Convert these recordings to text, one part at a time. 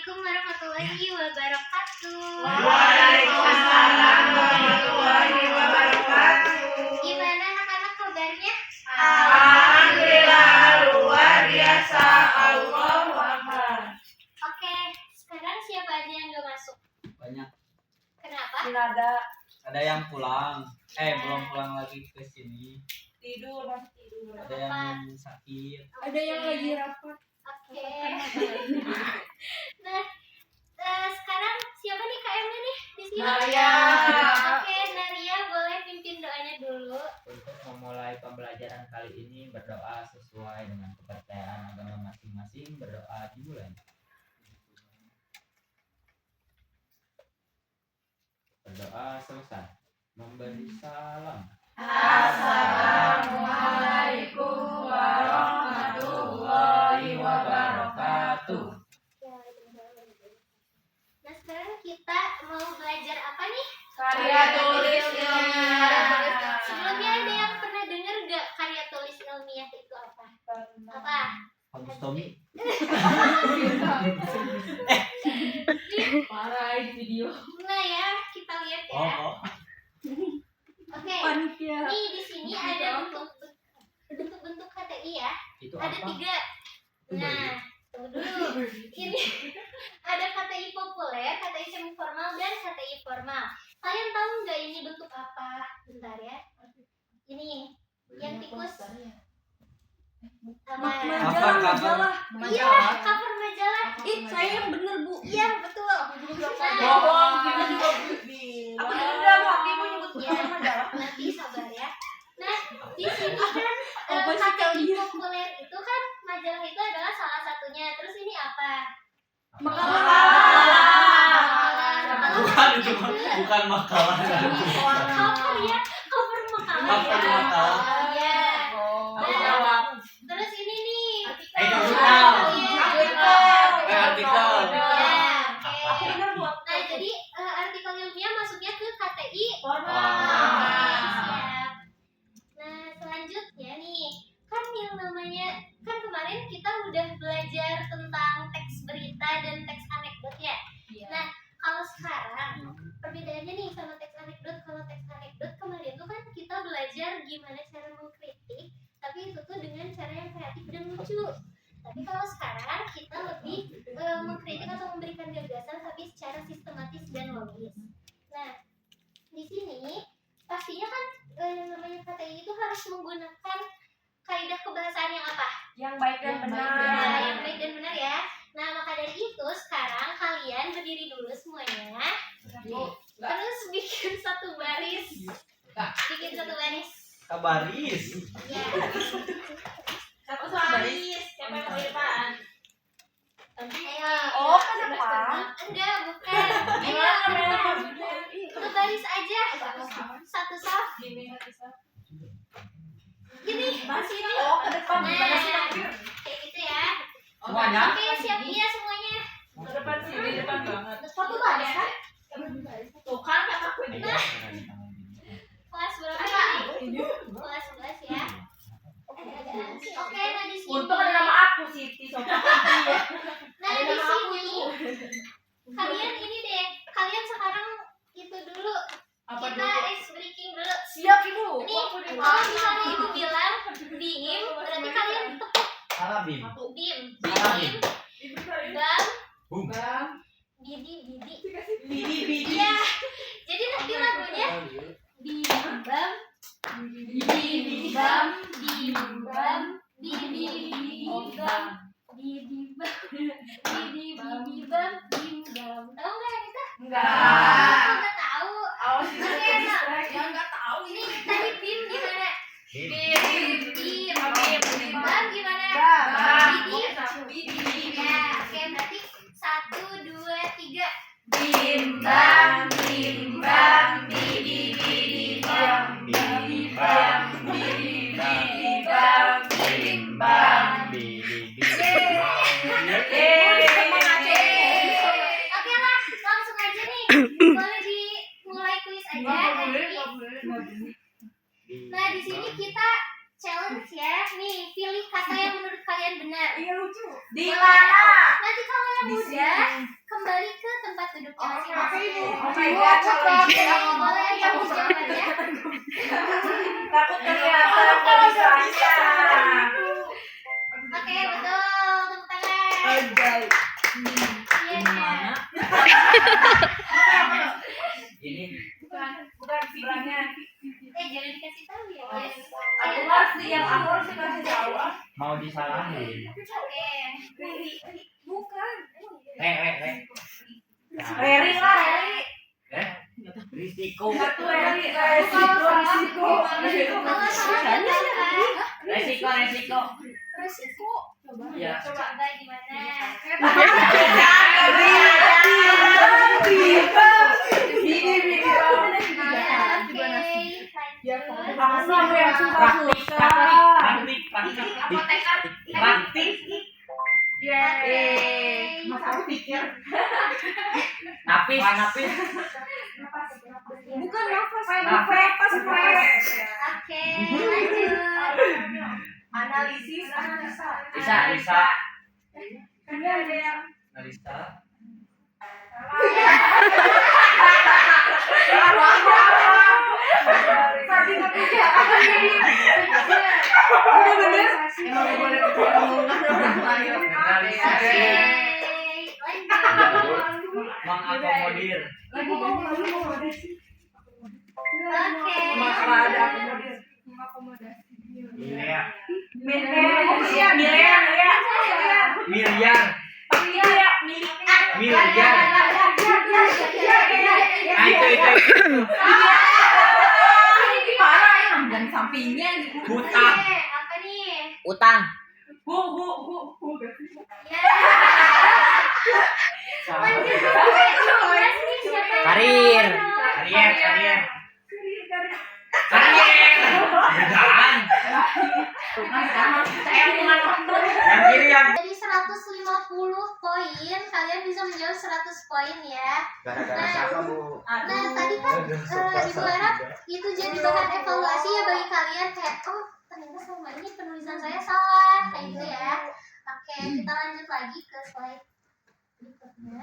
Assalamualaikum warahmatullahi wabarakatuh. Waalaikumsalam warahmatullahi wabarakatuh. Gimana anak-anak kabarnya? Alhamdulillah luar biasa. Allahu Akbar. Oke, sekarang siapa aja yang gak masuk? Banyak. Kenapa? Ada yang pulang, belum pulang lagi ke sini. Masih tidur. Ada yang sakit. Ada yang lagi rapat. Oke. Nah, sekarang siapa nih KM-nya nih di sini? Naria. Oke, Naria boleh pimpin doanya dulu. Untuk memulai pembelajaran kali ini berdoa sesuai dengan kepercayaan agama masing-masing. Berdoa dimulai. Berdoa selesai. Memberi salam. Assalamualaikum warahmatullahi wabarakatuh. Nah, sekarang kita mau belajar apa nih? Karya tulis ilmiah. Sebelumnya ada yang pernah dengar gak karya tulis ilmiah itu apa? Apa? Bagus Tommy. Parah di video. Nah ya, kita lihat ya. Oh. Oke. Nih di sini ada bentuk-bentuk KTI ya. Itu Ada apa? 3. Nah, tunggu dulu. Ini ada KTI populer, KTI semi formal, dan KTI formal. Kalian tahu nggak ini bentuk apa? Bentar ya. Ini yang tikus. Apa? Majalah. Iya, cover majalah. Saya yang bener, Bu. Iya, betul. Bohong, kita juga bilang. Aku dendam hatimu nyebut Ya, nanti sabar ya. Nah, di sini kan KTI populer itu kan majalah itu adalah salah satunya. Terus ini apa? Bukan itu, bukan makalah. Cover ya, cover makalah. Cover makalah. Iya. Jawab. Terus ini nih. Jurnal. Artikel. Ya, oke. Bener, Bu. Nah, jadi artikel ilmiah masuknya ke KTI Formal. Siap. Nah, selanjutnya nih, kan yang namanya kan kemarin kita udah belajar tentang teks berita dan teks anekdot ya. Nah, kalau sekarang perbedaannya nih sama teks anekdot, kalau teks anekdot kemarin tuh kan kita belajar gimana cara mengkritik, tapi itu tuh dengan cara yang kreatif dan lucu. Tapi kalau sekarang kita lebih mengkritik atau memberikan gagasan tapi secara sistematis dan logis. Nah, di sini pastinya kan namanya KTI itu harus menggunakan kaidah kebahasaan yang apa? Yang baik dan benar. Nah, yang baik dan benar ya. Nah, maka dari itu sekarang kalian berdiri dulu semuanya. Terus bikin satu baris. Bikin satu baris. Kabaris. Ya. Satu baris. Siapa yang mau di depan? Ayo. Oh, ke depan? Enggak, bukan. Ayo, ke depan. Ke baris aja. Satu saf. Gini, di sini. Oh, ke depan. Nah, kayak gitu ya. Semuanya? Oke, siap ya semuanya. Ke depan sini, depan banget. Satu baris kan? Tuh kan kataku ini. Kelas berapa ini? Kelas 11 ya. Oke, nah di sini. Untung ada nama aku Siti Sobat. Nah, di sini. Kalian ini deh. Kalian sekarang itu dulu. Kita ice breaking dulu. Siap, Ibu. Nih, kalau misalnya ibu bilang bim, berarti kalian tepuk Arabim. bim. Arabim. Bam, Bum. bidi. Bidi. Iya. Jadi nanti lagunya bim bam, bidi bam, bidi bam, bidi bam, bim bam. Tahu nggak yang itu? Enggak. Aku nggak tahu. Awas Oke, nah. yang enggak tahu Ini tadi bim gimana? Bim bam gimana? Bidi. Ya, oke berarti 1, 2, 3. Bim bam, bidi bam, bidi bam, bidi bam, bim bam. Oke lah, langsung aja nih. udah, kembali ke tempat duduknya masing-masing. Oh my god, Boleh yang jawabannya. takut kelihatan tulisannya. Oke, betul. Tepuk tangan. Anjay. Iya. Ini Bukan sebenarnya. Jangan dikasih tahu ya. Aku harus kasih tahu. mau disalahin. Oke. Bukan. Re. Reri lah, Reri. Risiko. Satu Reri, resiko. Kalau salah Resiko. resiko. Iya. Coba gimana? Praktik. Napis. Bukan nafas. Oke, lanjut. Analisis. Lisa. Ini ada yang Lisa. Oke, lanjut. Mengakomodir. Oke. Iya. Miliar. Miliar. Nah, itu. Sampingnya Hutang. Oke, apa nih? Utang. Ya. Lanjut. Udah nih, siapa yang Karir. mau? Karier. Kerjaan. Yang kiri yang Dari 150 poin, kalian bisa menjawab 100 poin ya. Gara-gara siapa, Bu? Nah, tadi kan Ibu harap itu jadi bahan evaluasi ya bagi kalian kayak ternyata selama ini penulisan saya salah kayak gitu ya. Oke, kita lanjut lagi ke slide berikutnya.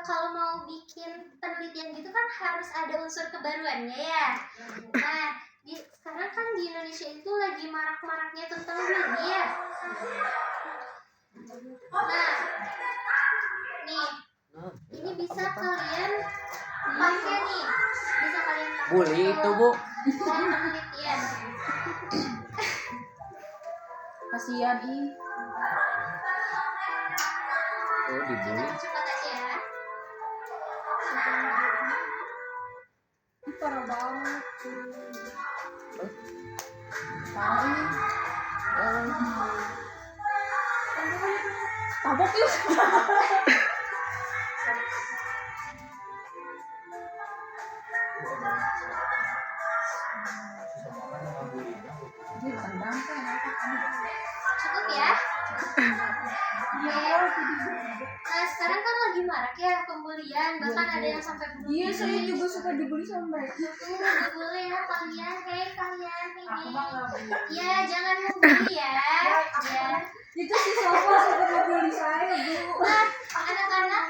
Kalau mau bikin penelitian gitu kan harus ada unsur kebaruannya ya. Nah, sekarang kan di Indonesia itu lagi marak-maraknya tentang bully ya. Nah, nih, ini bisa kalian pakai nih, bisa kalian pakai. bully itu, Bu. Dalam penelitian. Kasihan ih. Oh, dibully. Cepat aja ya. Parah banget. Parah ini. Tabok yuk. Cukup ya. Nah, sekarang kan lagi marak ya pembulian, bahkan ada yang sampai bunuh diri. Iya, saya juga suka dibully sama mereka. Nggak boleh ya kalian, kalian ini. Ya, jangan membuli ya. Ya. Itu si Sofa suka ngebully saya, Bu. Nah, anak-anak,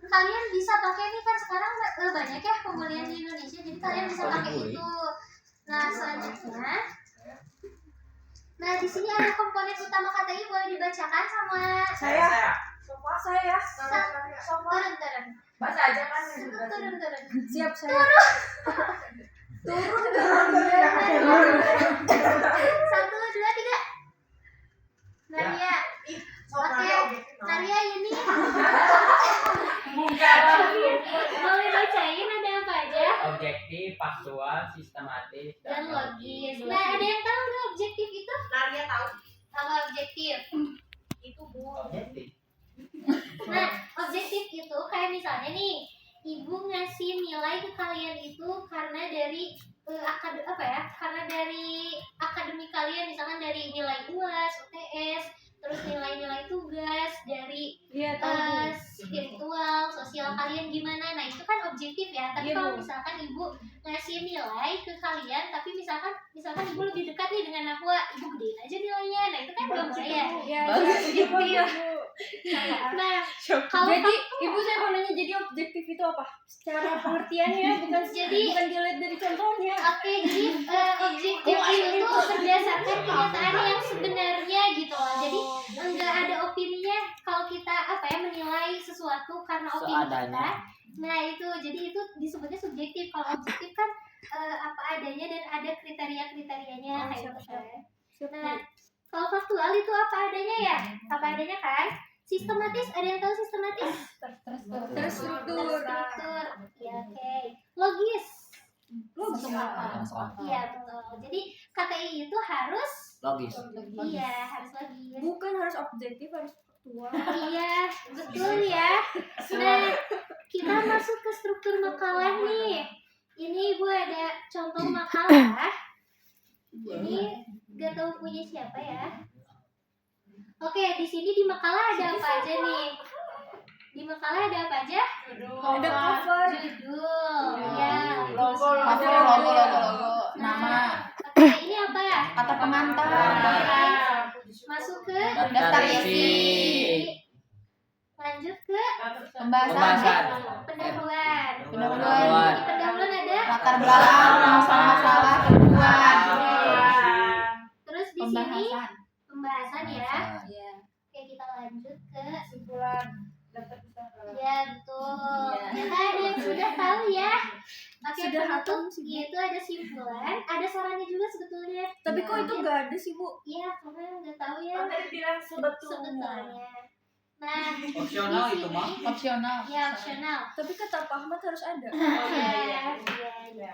kalian bisa pakai nih kan sekarang banyak ya pembulian di Indonesia, jadi kalian bisa pakai itu. Nah, selanjutnya, nah di sini ada komponen utama KTI, boleh dibacakan sama Saya. turun. Baca aja kan. Turun. Siap saya. Turun. 1, 2, 3. Naria. Oke, Naria ini boleh bacain ada apa aja? Objektif, faktual, sistematis, Dan logis. Nah, ada yang tahu nggak objektif itu? Naria tahu. Apa objektif? Itu, Bu. Objektif. Nah, objektif itu kayak misalnya nih, ibu ngasih nilai ke kalian itu karena dari karena dari akademik kalian, misalkan dari nilai UAS, UTS, terus nilai-nilai tugas dari Iya, tahu. spiritual, sosial kalian gimana. Nah, itu kan objektif ya. Tapi Iya, kalau Bu. misalkan ibu ngasih nilai ke kalian, tapi misalkan ibu lebih dekat nih dengan Nahwa, ibu gedein aja nilainya. Nah, itu kan belum saya. Iya, Bagus. iya. Nah, kalau Jadi ibu saya mau nanya, jadi objektif itu apa? Secara pengertiannya, bukan bukan dilihat dari contohnya. oke, jadi objektif itu berdasarkan kenyataan yang sebenarnya gitu loh. Jadi enggak ada opininya kalau kita menilai sesuatu karena opini kita. Seadanya. Nah, itu jadi itu disebutnya subjektif. Kalau objektif kan apa adanya dan ada kriteria-kriterianya kayak gitu kan. Nah, kalau faktual itu apa adanya ya? Apa adanya kan? Sistematis, ada yang tahu sistematis? Terstruktur. Terstruktur. Ya, oke. Logis. Logis. Iya, betul. Jadi KTI itu harus Logis. iya, harus logis. Bukan harus objektif, harus faktual. Iya, betul ya. Nah, kita masuk ke struktur makalah nih. Ini Ibu ada contoh makalah. Ini gak tahu punya siapa ya. Oke, di sini di makalah ada apa aja nih? Di makalah ada apa aja? Ada cover. Judul, ya. Logo. Nama. Oke, ini apa? Kata pengantar. Oke, masuk ke Daftar isi. lanjut ke Pembahasan. pendahuluan. Pendahuluan. Di pendahuluan ada Latar belakang masalah kebutuhan. terus di sini pembahasan ya. Iya. Oke, kita lanjut ke Kesimpulan. ya betul. Ternyata ada yang sudah tahu ya. Oke, Sudah penutup hafal sih, Bu. yaitu ada simpulan, ada sarannya juga sebetulnya. Tapi kok itu gak ada sih, Bu? Iya, karena nggak tahu ya Tadi bilang sebetulnya. sebetulnya. Nah, Opsional di itu sini- mah. Opsional. Ya, opsional. Tapi kata Pak Ahmad harus ada. Iya.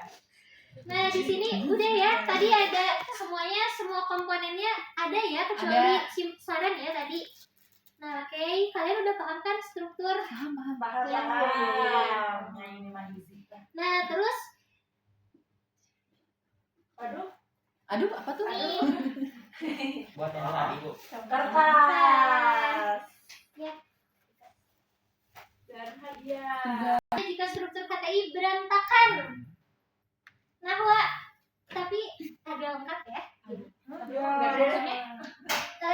Nah, di sini udah ya. Tadi ada semuanya, semua komponennya ada ya, kecuali saran ya tadi. Nah, oke, kalian udah paham kan struktur? Paham. Yang Ini mah easy. Nah, terus Aduh, apa tuh? nih Buat yang tadi, Bu. Kertas. Ya. Dan hadiah. jika struktur KTI berantakan. Nah, Wak, tapi agak lengkap ya.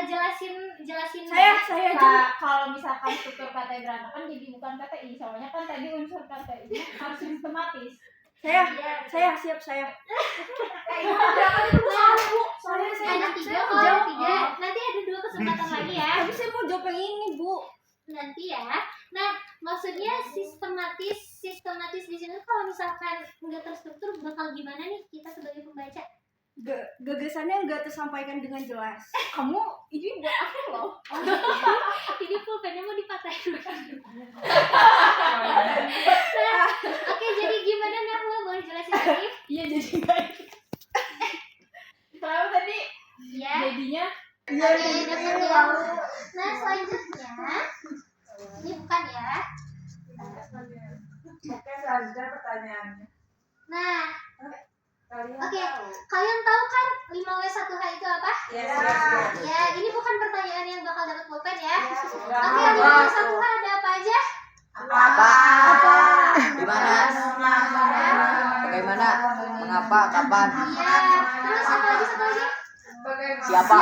Jelasin Saya juga. Kalau misalkan struktur KTI berantakan jadi bukan KTI, soalnya kan tadi unsur KTI harus sistematis. Saya Iya. siap saya. Soalnya ada 3 kalau 3. Nanti ada 2 kesempatan lagi ya. Tapi saya mau jawab yang ini, Bu. Nanti ya. Nah, maksudnya sistematis di sini kalau misalkan nggak terstruktur bakal gimana nih kita sebagai pembaca? Gagasannya nggak tersampaikan dengan jelas. Kamu ini buat aku loh. Ini pulpennya mau dipatahin. Nah, oke, jadi gimana Nahwa, boleh jelasin lagi? Iya jadi kayak tahu tadi Ya. jadinya Oke, dapat ya. Nah, selanjutnya ini bukan ya. Oke, selanjutnya pertanyaannya. Nah, Kalian oke, tahu? kalian tahu kan 5W1H itu apa? Yes. Ya, ini bukan pertanyaan yang bakal dapat pulpen ya. Oke, Apa? 5W1H ada apa aja? Apa? Di mana? Bagaimana? Mengapa? Kapan? Iya. Terus satu lagi? Siapa?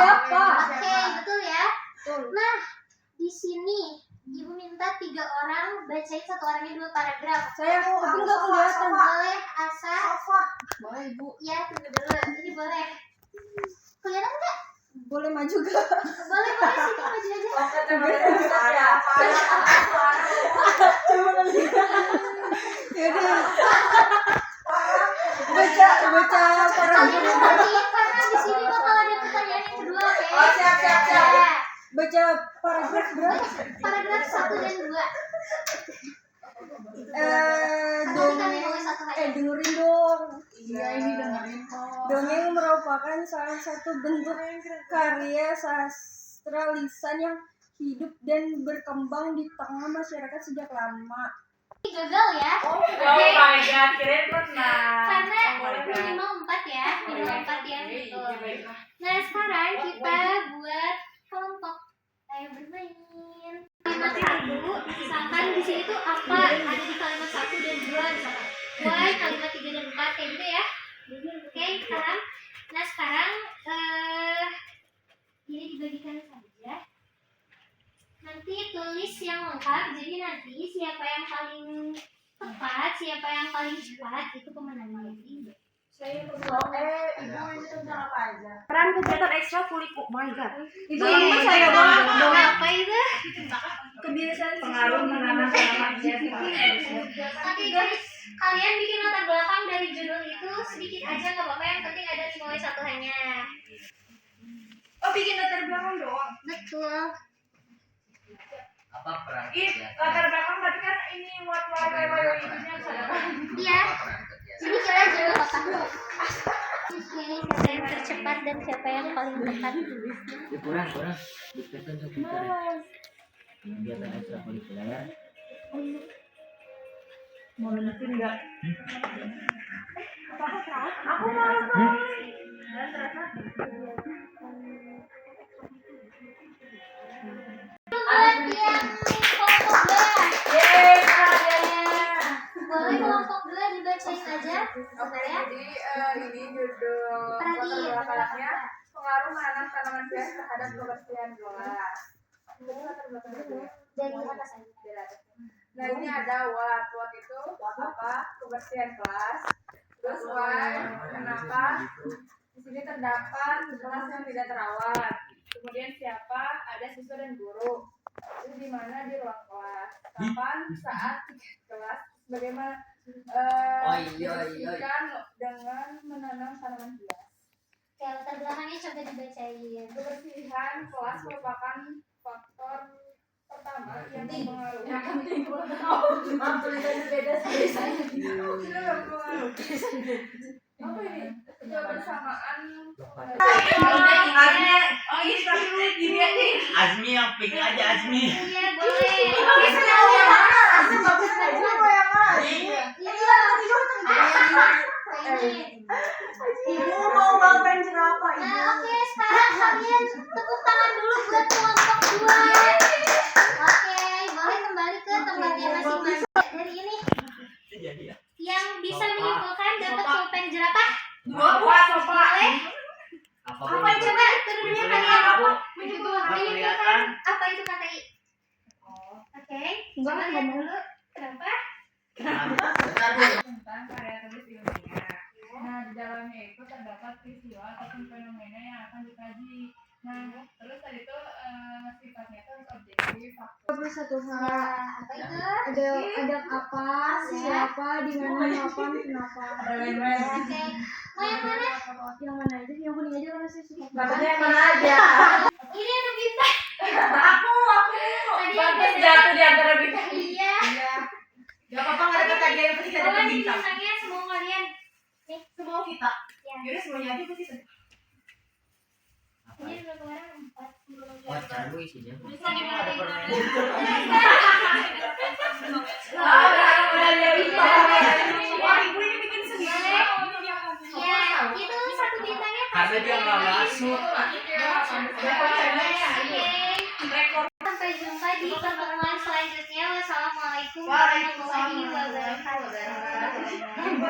Oke, betul ya. Nah, di sini Ibu minta 3 orang bacain satu orangnya 2 paragraf. Saya tapi nggak kelihatan. Boleh Asa? Boleh, Ibu. Ya, tunggu dulu. Ini boleh. Kelihatan nggak? Boleh maju gak? Boleh sini maju aja. Yaudah. Baca paragraf. Kalian perhatiin karena di sini bakal ada pertanyaan yang kedua, oke? Oh, siap. Ya. Baca paragraf berapa? Paragraf 1 dan 2. Dong. Kan 5W1H. Dengerin dong. Iya, ini dengerin kok. Dongeng merupakan salah satu bentuk karya sastra lisan yang hidup dan berkembang di tengah masyarakat sejak lama. Gagal ya. Oke. my god, kirain pernah. Karena minimal 4 ya. Minimal 4 yang betul. Nah, sekarang kita buat kelompok. lengkap. Jadi nanti siapa yang paling tepat, siapa yang paling cepat itu pemenangnya. Ibu ini tentang apa aja? Peran kegiatan ekstrakurikuler. Oh my god. Ibu ini saya banget dong. Apa itu? Kebiasaan Pengaruh menanam tanaman hias. Oke guys, kalian bikin latar belakang dari judul itu sedikit aja nggak apa-apa, yang penting ada semuanya satu hanya. Oh, bikin latar belakang doang. Betul. Apa peran Ih, kegiatan? latar belakang berarti kan ini what itunya sadar. Iya. Apa peran kegiatan? Jadi kalian jangan kotak. Oke, siapa yang tercepat dan siapa yang paling tepat? Ya, kurang. Dikatakan tuh kita. Kegiatan ekstrakurikuler. Mau lanjutin enggak? Aku mau. Latihan kelompok B. Yeay, karyanya. Boleh kelompok B dibacain aja. Sebentar ya. Jadi ini judul Perhatiin. latar belakangnya pengaruh menanam tanaman hias terhadap kebersihan kelas. Jadi latar belakangnya dulu ya. Dari atas aja. Dari atas. Nah ini ada what itu apa kebersihan kelas. Terus why kenapa di sini terdapat kelas yang tidak terawat. Kemudian siapa ada siswa dan guru. Itu di mana di ruang kelas. Kapan saat kelas bagaimana dibersihkan dengan menanam tanaman hias. Oke, latar belakangnya coba dibacain. Kebersihan kelas merupakan faktor pertama yang mempengaruhi apa ini kebersamaan Azmi yang pink aja Azmi. Iya, boleh. Ibu mau makan jerapah. Nah, oke, sekarang kalian tepuk tangan dulu buat kelompok 2. Oke, boleh kembali ke tempatnya masing-masing. Dari ini Jadi ya. yang bisa menyimpulkan dapat pulpen jerapah. Boleh. Apa Apa yang coba turunnya kalian menyimpulkan kelihatan? apa itu kata I? Oke, coba lihat dulu. Kenapa? tentang karya tulis ilmiah. Nah, di dalamnya itu terdapat peristiwa ataupun fenomena yang akan dikaji. Nah, terus tadi itu sifatnya itu harus objektif, faktual. Satu Ya, hal. apa itu? Ada apa, siapa, di mana, kapan, kenapa. Oke, mau yang mana? Yang mana aja? Yang kuning aja karena saya suka. Katanya yang mana aja? Ini ada bintang. Aku. Tadi Bagus ada jatuh di antara bintang. Iya. Gak apa-apa, nggak ada kata yang penting ada Boleh nih bintang. bintangnya semua kalian. Nih, Semua kita. ya. Jadi semuanya aja pasti sedih. Ini udah kemarin 4 belum. Buat cari isinya. Bisa dimulai. Udah dia bintang. Wah, ibu ini bikin sendiri. Ya, itu satu bintangnya Karena dia nggak masuk. Oke. Sampai jumpa di pertemuan selanjutnya. Wassalamualaikum warahmatullahi wabarakatuh.